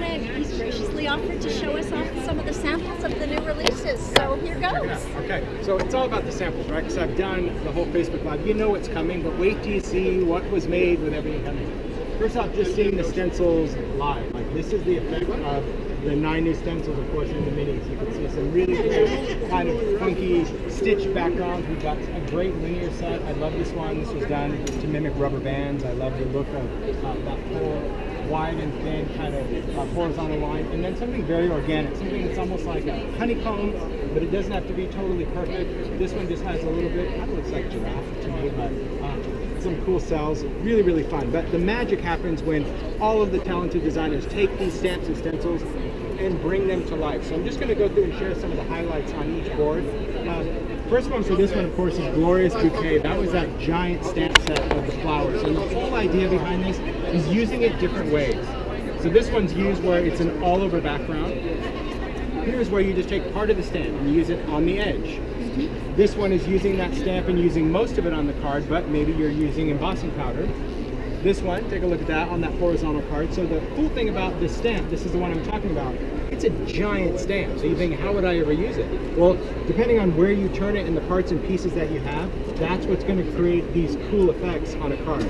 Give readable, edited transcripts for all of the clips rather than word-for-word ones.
he's graciously offered to show us off some of the samples of the new releases. So here goes. Okay, so it's all about the samples, right? Because I've done the whole Facebook Live. You know what's coming, but wait till you see what was made with everything coming. First off, just seeing the stencils live. Like, this is the effect of the 9 new stencils, of course, in the minis. You can see some really cool, kind of funky stitched backgrounds. We've got a great linear set. I love this one. This was done to mimic rubber bands. I love the look of that whole wide and thin kind of horizontal line, and then something very organic, something that's almost like a honeycomb, but it doesn't have to be totally perfect. This one just has a little bit, kind of looks like giraffe to me, but some cool cells, really, really fun. But the magic happens when all of the talented designers take these stamps and stencils and bring them to life. So I'm just going to go through and share some of the highlights on each board. First one for this one, of course, is Glorious Bouquet. That was that giant stamp set of the flowers. And the whole idea behind this is using it different ways. So this one's used where it's an all-over background. Here's where you just take part of the stamp and use it on the edge. This one is using that stamp and using most of it on the card, but maybe you're using embossing powder. This one, take a look at that on that horizontal card. So the cool thing about this stamp, this is the one I'm talking about, it's a giant stamp. So you think, how would I ever use it? Well, depending on where you turn it and the parts and pieces that you have, that's what's going to create these cool effects on a card.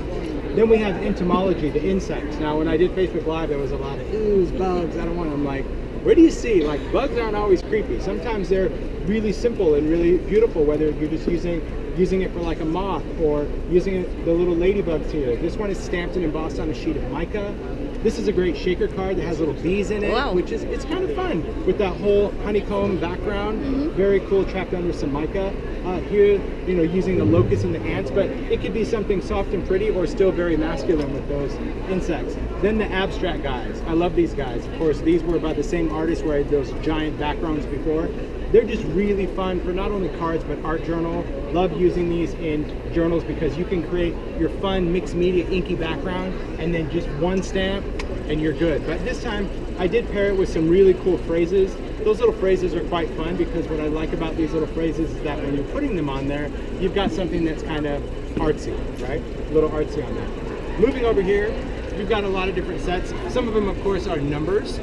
Then we have Entomology, the insects. Now, when I did Facebook Live, there was a lot of oohs, bugs, I don't want them. Like, where do you see? Like, bugs aren't always creepy. Sometimes they're really simple and really beautiful, whether you're just using it for like a moth or using the little ladybugs here. This one is stamped and embossed on a sheet of mica. This is a great shaker card that has little bees in it, wow, which is, it's kind of fun with that whole honeycomb background. Very cool, trapped under some mica. Here, you know, using the locusts and the ants, but it could be something soft and pretty or still very masculine with those insects. Then the abstract guys. I love these guys. Of course, these were by the same artist where I had those giant backgrounds before. They're just really fun for not only cards, but art journal. Love using these in journals because you can create your fun mixed media inky background and then just one stamp and you're good. But this time I did pair it with some really cool phrases. Those little phrases are quite fun because what I like about these little phrases is that when you're putting them on there, you've got something that's kind of artsy, right? A little artsy on that. Moving over here, we've got a lot of different sets. Some of them, of course, are numbers.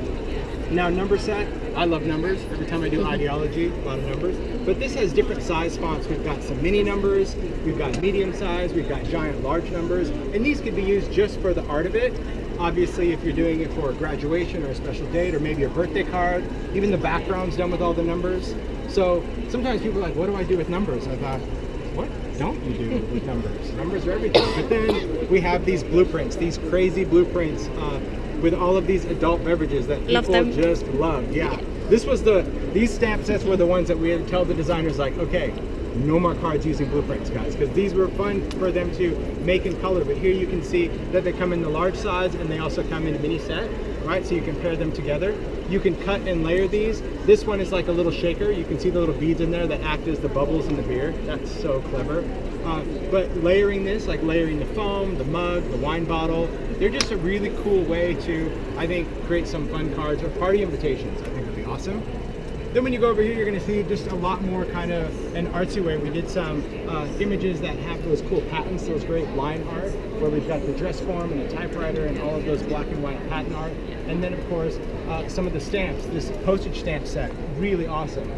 Now, number set, I love numbers. Every time I do ideology, a lot of numbers. But this has different size fonts. We've got some mini numbers, we've got medium size, we've got giant large numbers, and these could be used just for the art of it. Obviously, if you're doing it for a graduation or a special date or maybe a birthday card, even the background's done with all the numbers. So sometimes people are like, what do I do with numbers? I thought, what don't you do with numbers? Numbers are everything. But then we have these blueprints, these crazy blueprints with all of these adult beverages that people just love. Yeah. These stamp sets were the ones that we had to tell the designers, like, okay, no more cards using blueprints, guys, because these were fun for them to make in color. But here you can see that they come in the large size and they also come in a mini set, right? So you can pair them together. You can cut and layer these. This one is like a little shaker. You can see the little beads in there that act as the bubbles in the beer. That's so clever. But layering this, like layering the foam, the mug, the wine bottle, they're just a really cool way to, I think, create some fun cards or party invitations. I think would be awesome. Then when you go over here, you're going to see just a lot more kind of an artsy way. We did some images that have those cool patterns, those great line art, where we've got the dress form and the typewriter and all of those black and white pattern art. And then, of course, some of the stamps, this postage stamp set, really awesome.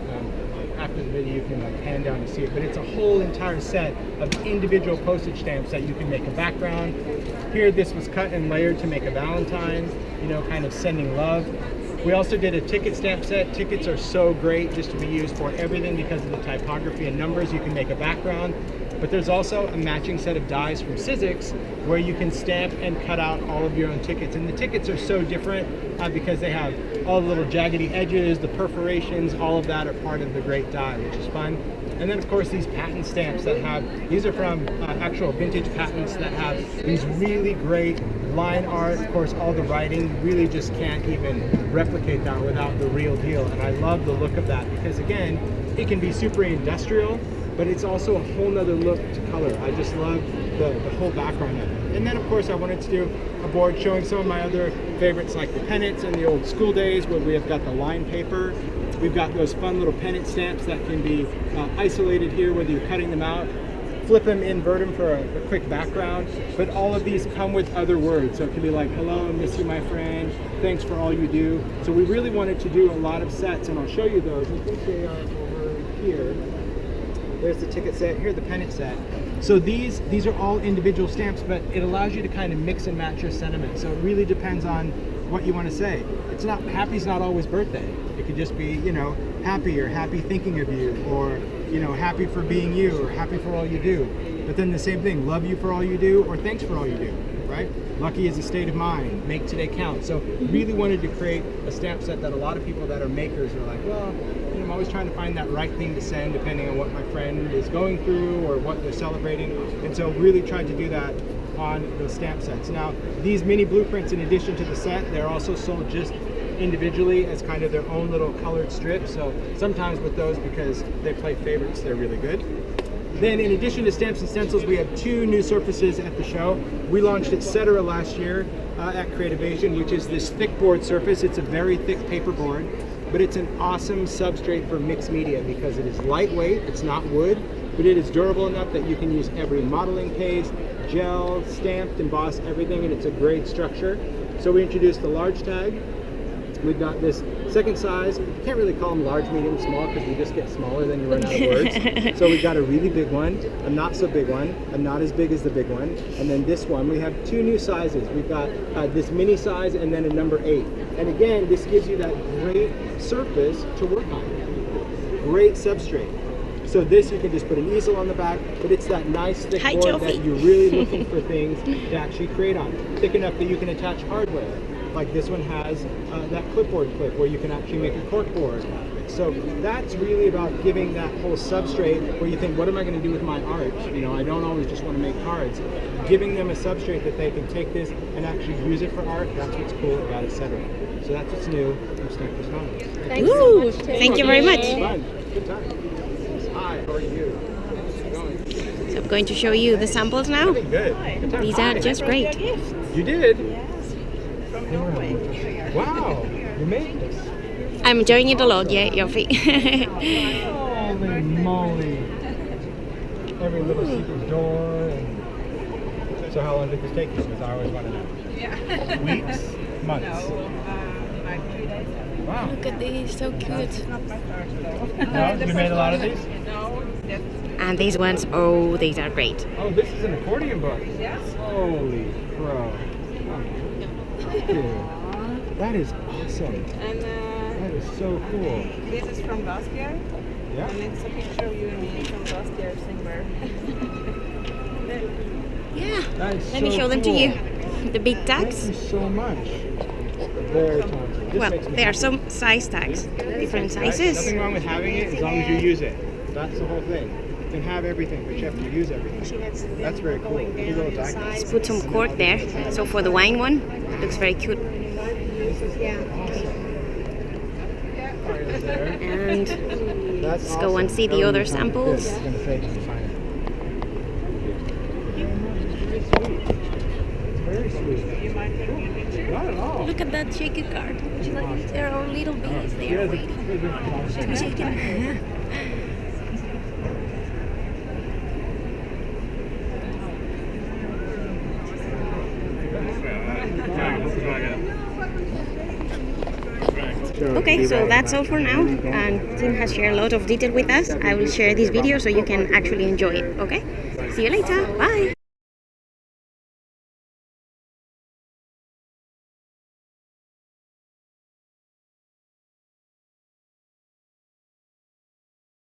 After the video, you can like hand down to see it, but it's a whole entire set of individual postage stamps that you can make a background. Here, this was cut and layered to make a Valentine, you know, kind of sending love. We also did a ticket stamp set. Tickets are so great just to be used for everything because of the typography and numbers. You can make a background, but there's also a matching set of dies from Sizzix where you can stamp and cut out all of your own tickets. And the tickets are so different because they have all the little jaggedy edges, the perforations, all of that are part of the great die, which is fun. And then, of course, these patent stamps that have, these are from actual vintage patents that have these really great line art. Of course, all the writing, you really just can't even replicate that without the real deal. And I love the look of that because, again, it can be super industrial, but it's also a whole nother look to color. I just love the whole background of it. And then, of course, I wanted to do a board showing some of my other favorites like the pennants and the old school days where we have got the line paper. We've got those fun little pennant stamps that can be isolated here, whether you're cutting them out. flip them, invert them for a quick background. But all of these come with other words. So it can be like, hello, miss you, my friend. Thanks for all you do. So we really wanted to do a lot of sets, and I'll show you those. I think they are over here. There's the ticket set, here's the pennant set. So these are all individual stamps, but it allows you to kind of mix and match your sentiment. So it really depends on what you want to say. It's not, happy's not always birthday. It could just be, you know, happy or happy thinking of you, or, you know, happy for being you, or happy for all you do. But then the same thing, love you for all you do, or thanks for all you do, right? Lucky is a state of mind, make today count. So really wanted to create a stamp set that a lot of people that are makers are like, well, you know, I'm always trying to find that right thing to send depending on what my friend is going through or what they're celebrating. And so really tried to do that on the stamp sets. Now, these mini blueprints, in addition to the set, they're also sold just individually as kind of their own little colored strips. So sometimes with those, because they play favorites, they're really good. Then in addition to stamps and stencils, we have 2 new surfaces at the show. We launched Etc. last year at Creativation, which is this thick board surface. It's a very thick paper board, but it's an awesome substrate for mixed media because it is lightweight, it's not wood, but it is durable enough that you can use every modeling paste, gel, stamped, embossed, everything, and it's a great structure. So we introduced the large tag. We've got this second size. You can't really call them large, medium, small because we just get smaller than you run out of words. So we've got a really big one, a not so big one, a not as big as the big one, and then this one. We have 2 new sizes. We've got this mini size and then a number 8. And again, this gives you that great surface to work on. Great substrate. So this, you can just put an easel on the back, but it's that nice thick board that you're really looking for things to actually create on. Thick enough that you can attach hardware. Like this one has that clipboard clip where you can actually make a corkboard. So that's really about giving that whole substrate where you think, what am I going to do with my art? You know, I don't always just want to make cards. Giving them a substrate that they can take this and actually use it for art, that's what's cool about Etc. So that's what's new from Stampers Comics. Thanks so much, Tim. Thank you very much. It's fun. Good time. Hi, how are you? How's it going? So I'm going to show you the samples now. Good. Good time. These are just great. You did? From Norway. Wow, you made this. I'm enjoying it a lot, yeah, Yofi. Holy moly. Every little secret door. And... So how long did this take you? Because I always want to know. Yeah. Weeks? Months? No, like 3 days. Wow. Look at these, so cute. It's not my first though. No? You made a lot of these? No, yes. And these ones, oh, these are great. Oh, this is an accordion book. Yes. Holy crow. Dude, that is awesome. And That is so cool. this is from last year. Yeah. And it's a picture of you and me from last year somewhere. Yeah. That is Let me so show them to cool. you. The big Thank tags. you so much. Very talented. This Well, makes me there are happy. some size tags, different Right? sizes. Nothing wrong with having it as long as you use it. That's the whole thing. You can have everything, but you have to use everything. That's very cool. Two little tags. Let's put some cork there. So for the wine one, it looks very cute. And That's let's go and see the other samples. It's gonna say when you find it. Very sweet. You mind getting a picture? Not at all. Look at that shaky card. She's like, there are little bees there waiting to be shaken. Okay, so that's all for now, and Tim has shared a lot of detail with us. I will share this video so you can actually enjoy it, okay? See you later, bye!